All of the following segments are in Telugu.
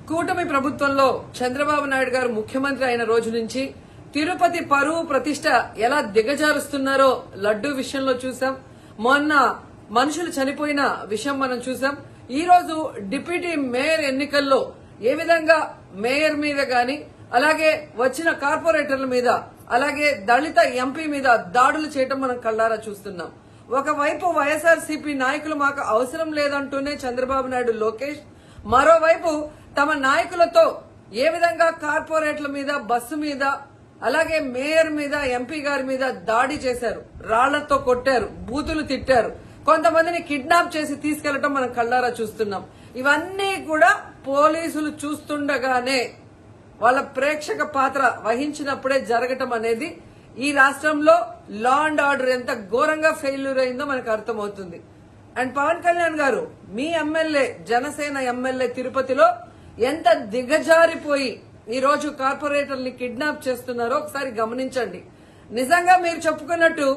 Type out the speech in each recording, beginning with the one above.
కూటమి ప్రభుత్వంలో చంద్రబాబు నాయుడు గారు ముఖ్యమంత్రి అయిన రోజు నుంచి తిరుపతి పరువు ప్రతిష్ట ఎలా దిగజారుస్తున్నారో లడ్డూ విషయంలో చూసాం. మొన్న మనుషులు చనిపోయిన విషయం మనం చూసాం. ఈ రోజు డిప్యూటీ మేయర్ ఎన్నికల్లో ఏ విధంగా మేయర్ మీద గాని, అలాగే వచ్చిన కార్పొరేటర్ల మీద, అలాగే దళిత ఎంపీ మీద దాడులు చేయడం మనం కళ్ళారా చూస్తున్నాం. ఒకవైపు వైఎస్ఆర్సీపీ నాయకులు మాకు అవసరం లేదంటూనే చంద్రబాబు నాయుడు, లోకేష్, మరోవైపు తమ నాయకులతో ఏ విధంగా కార్పొరేట్ల మీద, బస్సు మీద, అలాగే మేయర్ మీద, ఎంపీ గారి మీద దాడి చేశారు, రాళ్లతో కొట్టారు, బూతులు తిట్టారు, కొంతమందిని కిడ్నాప్ చేసి తీసుకెళ్లడం మనం కళ్ళారా చూస్తున్నాం. ఇవన్నీ కూడా పోలీసులు చూస్తుండగానే వాళ్ళ ప్రేక్షక పాత్ర వహించినప్పుడే జరగటం అనేది ఈ రాష్ట్రంలో లా అండ్ ఆర్డర్ ఎంత ఘోరంగా ఫెయిల్యూర్ అయిందో మనకు అర్థమవుతుంది. అండ్ పవన్ కళ్యాణ్ గారు, మీ ఎమ్మెల్యే, జనసేన ఎమ్మెల్యే తిరుపతిలో ఎంత దిగజారిపోయి ఈ రోజు కార్పొరేటర్ని కిడ్నాప్ చేస్తున్నారో ఒకసారి గమనించండి. నిజంగా మీరు చెప్పుకున్నట్టు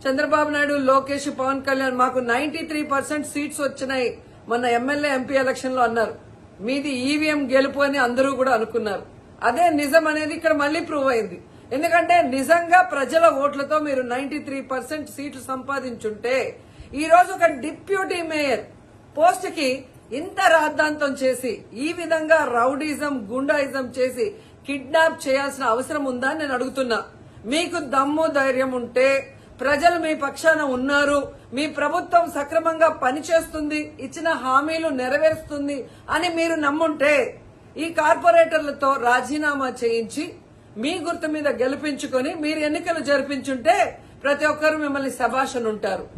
చంద్రబాబు నాయుడు, లోకేష్, పవన్ కళ్యాణ్ మాకు 93% సీట్స్ వచ్చినాయి మొన్న ఎమ్మెల్యే, ఎంపీ ఎలక్షన్ లో అన్నారు. మీది ఈవీఎం గెలుపు అని అందరూ కూడా అనుకున్నారు. అదే నిజం అనేది ఇక్కడ మళ్లీ ప్రూవ్ అయింది. ఎందుకంటే నిజంగా ప్రజల ఓట్లతో మీరు 93% సీట్లు సంపాదించుంటే ఈ రోజు ఒక డిప్యూటీ మేయర్ పోస్ట్ కి ఇంత రాద్ధాంతం చేసి, ఈ విధంగా రౌడీజం, గుండాయిజం చేసి కిడ్నాప్ చేయాల్సిన అవసరం ఉందా అని నేను అడుగుతున్నా. మీకు దమ్ము, ధైర్యం ఉంటే, ప్రజలు మీ పక్షాన ఉన్నారు, మీ ప్రభుత్వం సక్రమంగా పనిచేస్తుంది, ఇచ్చిన హామీలు నెరవేరుస్తుంది అని మీరు నమ్ముంటే ఈ కార్పొరేటర్లతో రాజీనామా చేయించి మీ గుర్తు మీద గెలిపించుకొని మీరు ఎన్నికలు జరిపించుంటే ప్రతి ఒక్కరు మిమ్మల్ని శభాష్ అని ఉంటారు.